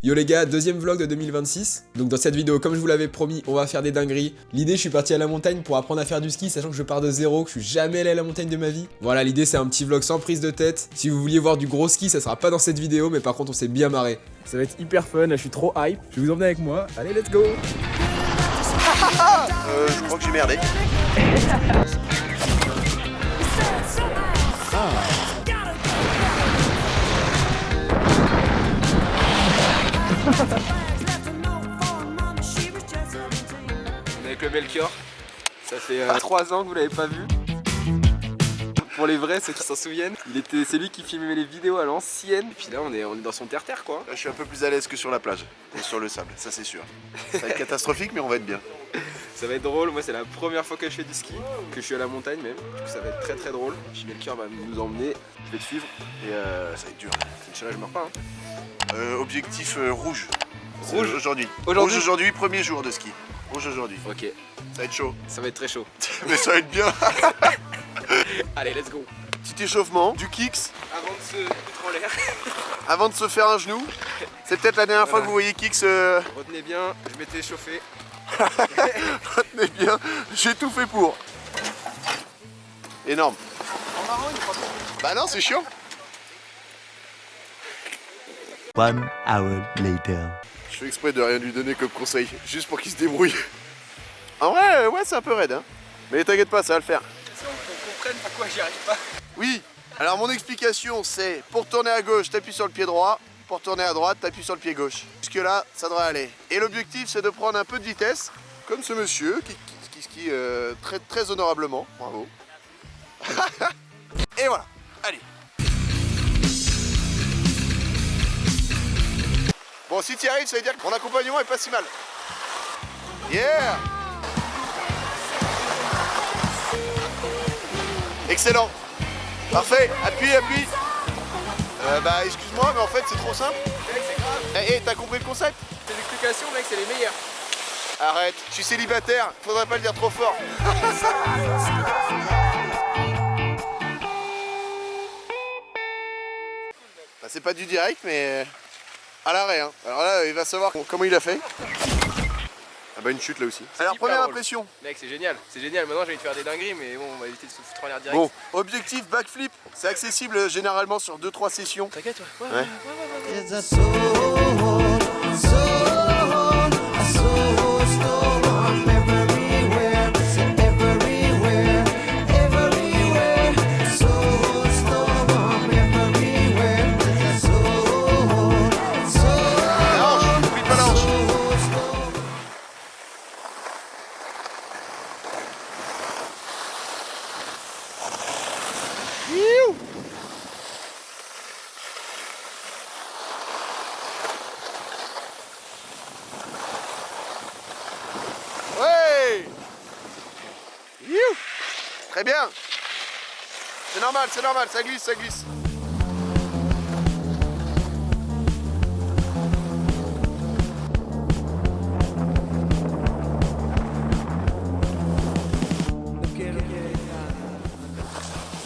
Yo les gars, deuxième vlog de 2026. Donc dans cette vidéo, comme je vous l'avais promis, on va faire des dingueries. L'idée, je suis parti à la montagne pour apprendre à faire du ski, sachant que je pars de zéro, que je suis jamais allé à la montagne de ma vie. Voilà, l'idée c'est un petit vlog sans prise de tête. Si vous vouliez voir du gros ski, ça sera pas dans cette vidéo, mais par contre on s'est bien marré. Ça va être hyper fun, je suis trop hype. Je vais vous emmener avec moi. Allez, let's go. Je crois que j'ai merdé. Avec le Melchior, ça fait 3 ans que vous l'avez pas vu. Pour les vrais, ceux qui s'en souviennent, c'est lui qui filmait les vidéos à l'ancienne. Et puis là, on est dans son terre-terre quoi. Là, je suis un peu plus à l'aise que sur la plage et sur le sable, ça c'est sûr. Ça va être catastrophique, mais on va être bien. Ça va être drôle, moi c'est la première fois que je fais du ski, que je suis à la montagne même. Du coup, ça va être très très drôle. Puis Melchior va nous emmener, je vais te suivre. Et ça va être dur. Inch'Allah, je meurs pas. Hein. Objectif rouge. Rouge aujourd'hui. Aujourd'hui Rouge aujourd'hui, premier jour de ski. Rouge aujourd'hui. Ok, Ça va être chaud. ça va être très chaud. Mais ça va être bien. Allez, let's go. Petit échauffement, du kicks, Avant de se foutre en l'air, avant de se faire un genou. C'est peut-être la dernière fois que vous voyez kicks. retenez bien, je m'étais échauffé. Retenez bien, j'ai tout fait pour. Énorme. En marrant, il prend. Bah non, c'est chiant. 1 hour later. Je fais exprès de rien lui donner comme conseil, juste pour qu'il se débrouille. En vrai, ouais, c'est un peu raide, hein. Mais t'inquiète pas, ça va le faire. C'est bon qu'on comprenne pourquoi j'y arrive pas. Oui, alors mon explication, c'est pour tourner à gauche, t'appuies sur le pied droit. Pour tourner à droite, t'appuies sur le pied gauche. Jusque là, ça devrait aller. Et l'objectif, c'est de prendre un peu de vitesse, comme ce monsieur qui skie très, très honorablement. Bravo. Et voilà, allez. Bon, si tu y arrives, ça veut dire que mon accompagnement est pas si mal. Yeah! Excellent. Parfait. Appuie, appuie. Bah, excuse-moi, mais en fait, c'est trop simple. Mec, c'est grave. Eh, t'as compris le concept? Tes explications, mec, c'est les meilleures. Arrête, je suis célibataire. Faudrait pas le dire trop fort. Bah, c'est pas du direct, mais à l'arrêt. Hein. Alors là, il va savoir comment il a fait. Ah bah une chute là aussi. Alors hyper première drôle. impression. Mec, c'est génial. C'est génial. Maintenant, je vais te faire des dingueries, mais bon, on va éviter de se foutre en l'air direct. Bon, objectif backflip. C'est accessible généralement sur 2-3 sessions. T'inquiète, ouais. Ouais. There's a soul storm everywhere, everywhere, everywhere. Soul storm everywhere. There's a soul La hanche, n'oublie pas la hanche. storm. Youhou. Ouais. Youhou. Très bien. C'est normal, ça glisse, ça glisse.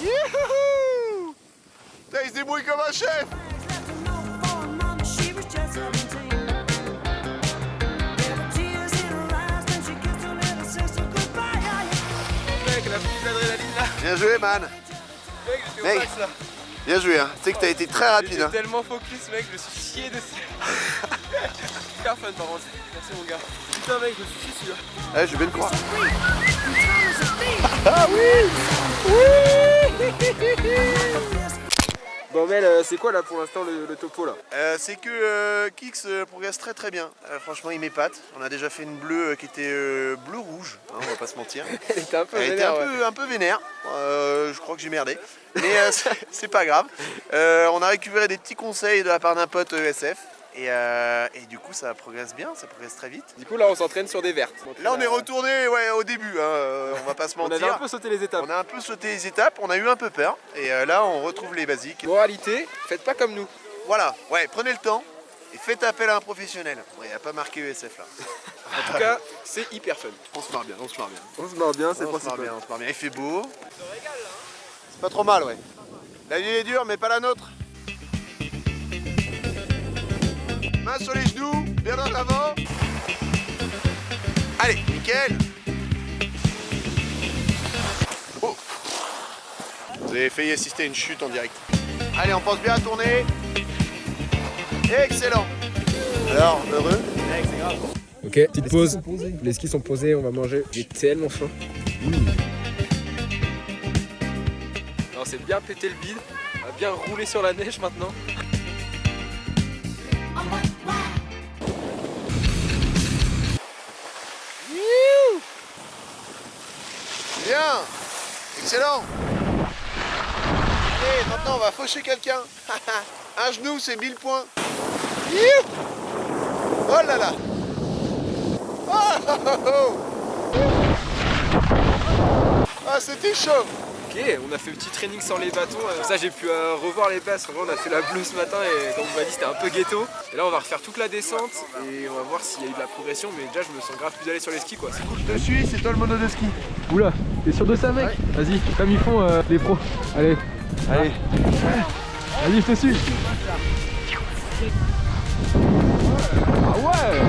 Youhou. Putain, il se débrouille comme un chef. Mec, la petite adrénaline là. Bien joué, man. Mec, j'étais au Mec. max là. Bien joué, hein. Tu sais que t'as été très rapide. J'étais Hein. tellement focus, mec, je me suis chié dessus. Super fun par contre. Merci mon gars. Putain, mec, je me suis chié celui-là. Ouais, je vais bien le croire. Bon, Mel, c'est quoi là pour l'instant le topo là? C'est que Kix progresse très très bien. Franchement, il m'épate. On a déjà fait une bleue qui était bleu-rouge, hein, on va pas se mentir. Elle était un peu Elle était vénère, ouais. un peu vénère. Je crois que j'ai merdé. Mais c'est pas grave. On a récupéré des petits conseils de la part d'un pote ESF. Et du coup, ça progresse bien, ça progresse très vite. Du coup, là, on s'entraîne sur des vertes. Là, on est retourné au début, hein, on va pas se On mentir. avait un peu sauté les étapes. On a un peu sauté les étapes, on a eu un peu peur. Et là, on retrouve les basiques. Moralité, faites pas comme nous. Voilà, ouais, prenez le temps et faites appel à un professionnel. Il n'y a pas marqué ESF là. En tout cas, c'est hyper fun. On se marre bien, on se marre bien. On se marre bien, c'est On se marre principal. bien, on se marre bien. Il fait beau. C'est pas trop mal, ouais. La vie est dure, mais pas la nôtre. Main sur les genoux, bien en avant. Allez, nickel. Oh. Vous avez failli assister à une chute en direct. Allez, on pense bien à tourner. Excellent. Alors, heureux? Ok, petite pause. Les skis sont posés, on va manger. J'ai tellement faim. Alors c'est bien pété le bide, on va bien rouler sur la neige maintenant. Bien. Excellent. Et maintenant, on va faucher quelqu'un. Un genou, c'est 1000 points. Youhou. Oh là là. Oh, oh, oh, oh. Ah, c'était chaud. Ok, on a fait petit training sans les bâtons, ça j'ai pu revoir les bases. En vrai, on a fait la bleue ce matin et comme on m'a dit c'était un peu ghetto. Et là on va refaire toute la descente et on va voir s'il y a eu de la progression, mais déjà je me sens grave plus allé sur les skis quoi, c'est cool. Je te suis, c'est toi le mono de ski. Oula, t'es sûr de ça mec? Vas-y, comme ils font les pros. Allez, allez. Vas-y, je te suis. Ah ouais.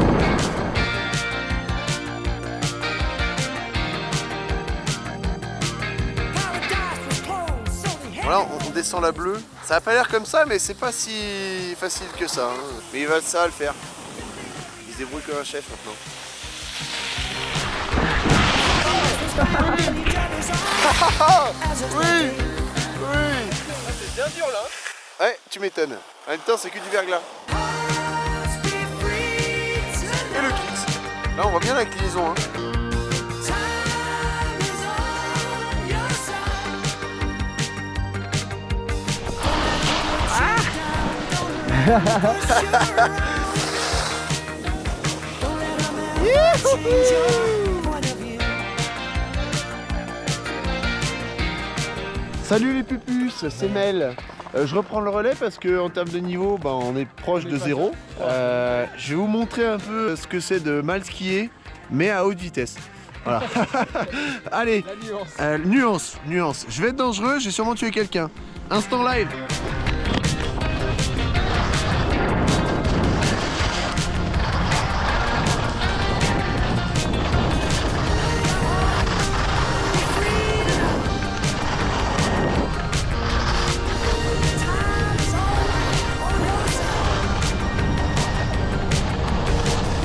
Voilà, on descend la bleue. Ça a pas l'air comme ça, mais c'est pas si facile que ça. Hein. Mais ça va le faire. Il se débrouille comme un chef maintenant. Oui, oui. C'est bien dur là. Ouais, tu m'étonnes. En même temps, c'est que du verglas. Et le kick. Là, on voit bien l'inclinaison. Hein. Salut les pupus, c'est Mel. Je reprends le relais parce que en termes de niveau, on est proche de zéro. Je vais vous montrer un peu ce que c'est de mal skier, mais à haute vitesse. Voilà. Allez, nuance. Je vais être dangereux, j'ai sûrement tué quelqu'un. Instant live.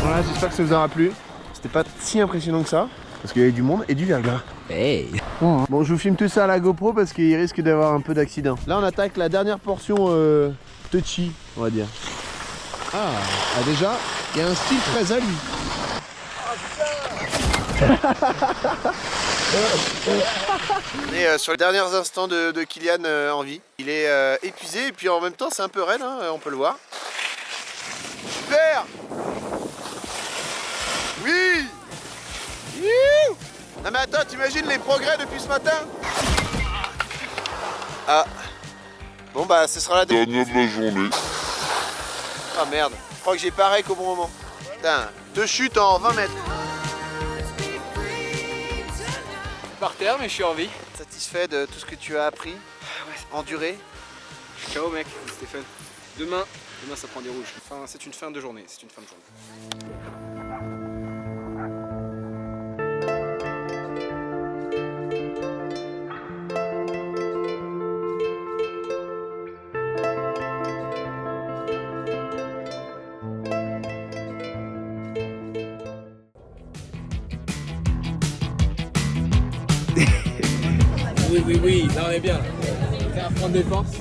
Voilà, j'espère que ça vous aura plu. C'était pas si impressionnant que ça, parce qu'il y avait du monde et du verglas. Hey. Bon, je vous filme tout ça à la GoPro parce qu'il risque d'avoir un peu d'accident. Là, on attaque la dernière portion touchy, on va dire. Ah, déjà, il y a un style très à lui. On est sur les derniers instants de Kylian en vie. Il est épuisé et puis en même temps, c'est un peu raide, hein, on peut le voir. Super. Oui. Youhou. Non mais attends, t'imagines les progrès depuis ce matin? Ah. Bon bah ce sera la dernière de la journée. Ah merde, je crois que j'ai pareil qu'au bon moment. Putain, 2 chutes en 20 mètres. Par terre mais je suis en vie. Satisfait de tout ce que tu as appris, enduré? Ciao mec, c'était fun. Demain ça prend des rouges. Enfin, c'est une fin de journée, c'est une fin de journée. Oui, là on est bien. On va prendre des forces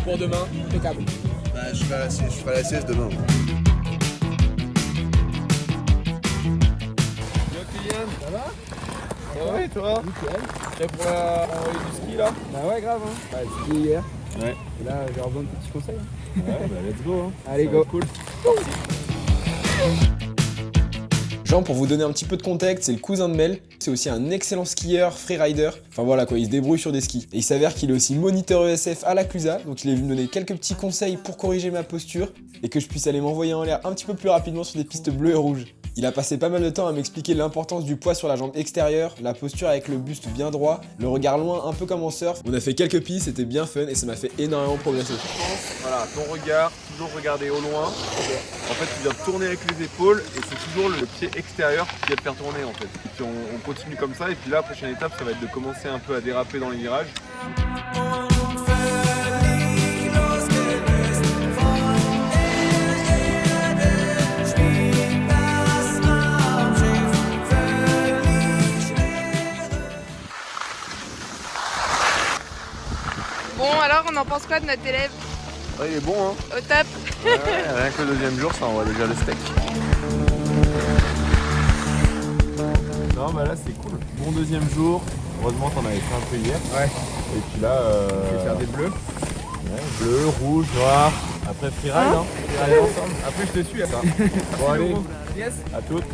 pour demain, impeccable. Bah je ferai la sieste demain. Yo Kylian, ça va? Ça va et toi? Nickel. Prêt pour la envoyée du ski là? Bah ouais grave hein. Bah j'ai skié hier. Ouais. Et là j'ai besoin de petits conseils. Hein. Ouais bah let's go hein. Allez go. Cool. Jean, pour vous donner un petit peu de contexte, c'est le cousin de Mel. C'est aussi un excellent skieur, freerider. Enfin voilà quoi, il se débrouille sur des skis. Et il s'avère qu'il est aussi moniteur ESF à la Clusa. Donc il est venu me donner quelques petits conseils pour corriger ma posture et que je puisse aller m'envoyer en l'air un petit peu plus rapidement sur des pistes bleues et rouges. Il a passé pas mal de temps à m'expliquer l'importance du poids sur la jambe extérieure, la posture avec le buste bien droit, le regard loin un peu comme en surf. On a fait quelques pistes, c'était bien fun et ça m'a fait énormément progresser. Voilà, ton regard, toujours regarder au loin. En fait, tu viens tourner avec les épaules et c'est toujours le pied extérieur qui va te faire tourner en fait. Et puis on continue comme ça et puis là, la prochaine étape, ça va être de commencer un peu à déraper dans les virages. Bon, alors, on en pense quoi de notre élève? Ouais, il est bon hein. Au top. Ouais, rien que le deuxième jour, ça envoie déjà le steak. Non, bah là c'est cool. Bon deuxième jour. Heureusement t'en avais fait un peu hier. Ouais. Et puis là, Je vais faire des bleus. ouais, bleu, rouge, noir. Après freeride, hein. Freeride ensemble. Après, je te suis à ça. Bon allez, Yes. à toutes.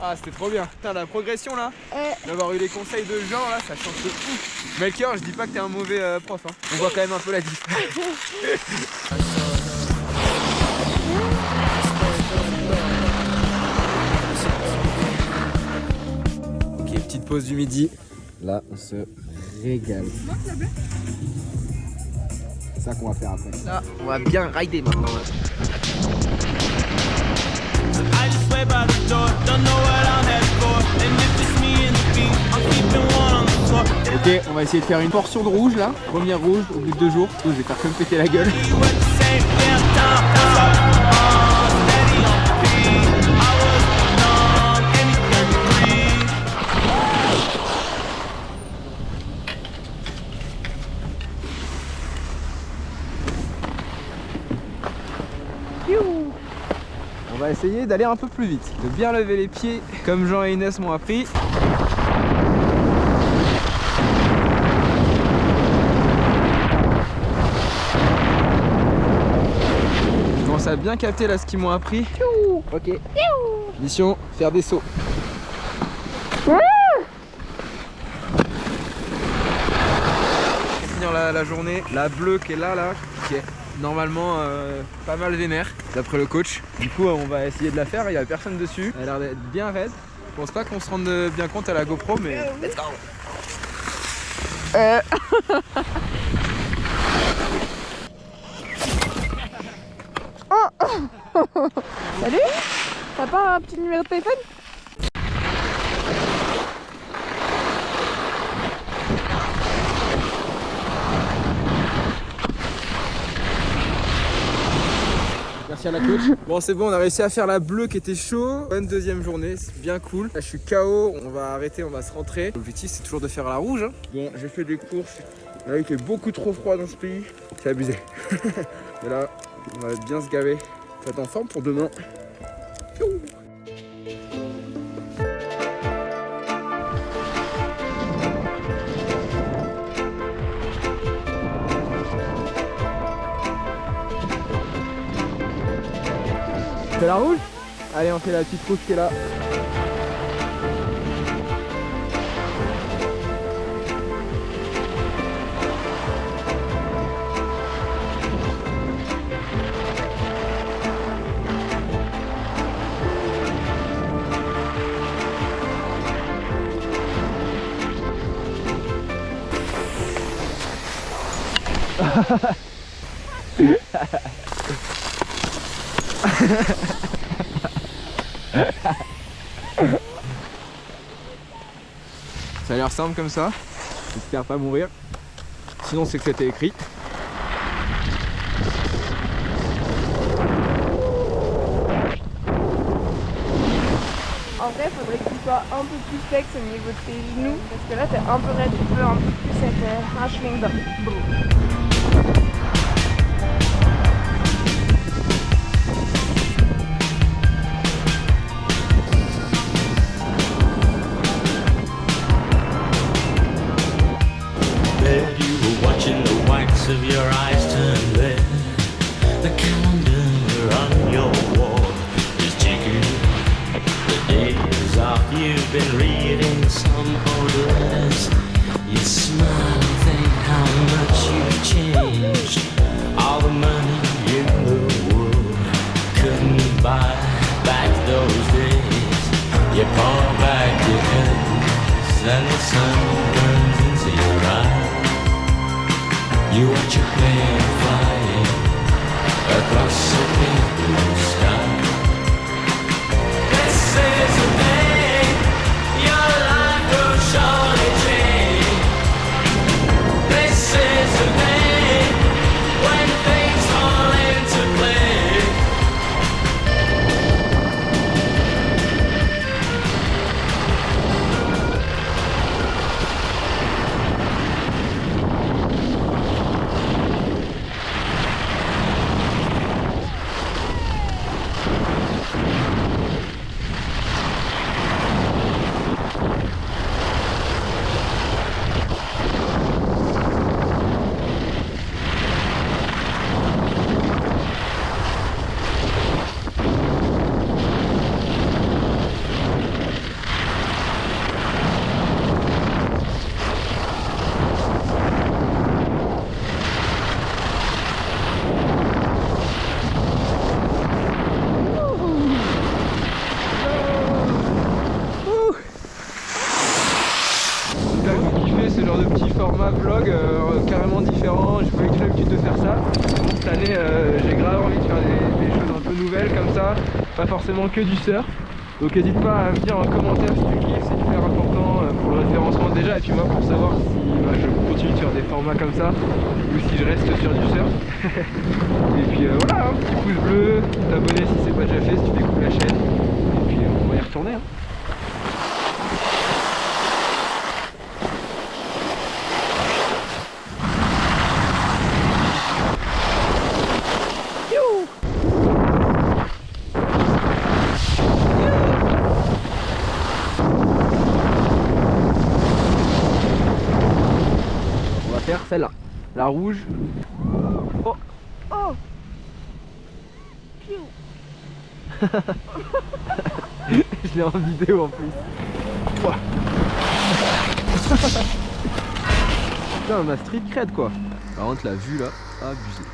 Ah, c'était trop bien. Putain, la progression là, d'avoir eu les conseils de Jean là, ça change de ouf. Melchior, je dis pas que t'es un mauvais prof, hein. On voit quand même un peu la diff. Ok, petite pause du midi. Là, on se régale. C'est ça qu'on va faire après. Là, on va bien rider maintenant. Là. I just swear by the door, don't know what I'm headed for. And if it's me and the beat, I'm keeping one on the floor. Ok, on va essayer de faire une portion de rouge là. Première rouge au bout de 2 jours. Je vais faire comme péter la gueule. You at the same damn time. Steady on the beat. I was numb, anything to breathe. On va essayer d'aller un peu plus vite, de bien lever les pieds comme Jean et Inès m'ont appris. Je commence à bien capter là ce qu'ils m'ont appris. Ok. Mission, faire des sauts. Pour finir la journée, la bleue qui est là, qui est normalement pas mal vénère d'après le coach. Du coup on va essayer de la faire, il n'y a personne dessus. Elle a l'air d'être bien raide. Je pense pas qu'on se rende bien compte à la GoPro mais let's go. Salut. T'as pas un petit numéro de téléphone? Merci à la coach. Bon c'est bon, on a réussi à faire la bleue qui était chaud. Bonne deuxième journée, c'est bien cool. Là je suis KO, on va arrêter, on va se rentrer. L'objectif c'est toujours de faire la rouge. Hein. Bon, j'ai fait des courses. Là il fait beaucoup trop froid dans ce pays. C'est abusé. Et là, on va bien se gaver. Faut être en forme pour demain. C'est la rouge? Allez, on fait la petite rouge qui est là. Ça a l'air simple comme ça, j'espère pas mourir, sinon c'est que c'était écrit. En vrai, faudrait que tu sois un peu plus flex au niveau de tes genoux, parce que là t'es un peu raide, tu peux un peu plus être un schwing. There you were watching the whites of your eyes turn red. The calendar on your wall is ticking. The days off you've been reading some odors. You smile and think how much you've changed. All the money in the world couldn't buy back those days. You pour back your curtains and the sun burns into your eyes. You watch a plane flying across the big blue sky. This is the day your life will surely change. This is the day when things fall into place. J'espère que vous kiffez ce genre de petit format vlog carrément différent. J'ai pas eu l'habitude de faire ça. Bon, cette année j'ai grave envie de faire des choses un peu nouvelles comme ça, pas forcément que du surf. Donc n'hésite pas à me dire en commentaire si tu kiffes, c'est hyper important pour le référencement déjà, et puis moi pour savoir si je continue sur des formats comme ça ou si je reste sur du surf. Et puis voilà, un petit pouce bleu, t'abonner si c'est pas déjà fait, si tu découvres la chaîne, et puis on va y retourner. Hein. On va faire celle-là, la rouge. Oh, Oh. je l'ai en vidéo en plus. Ouah. Putain, ma street cred quoi. Par contre la vue là, abusée.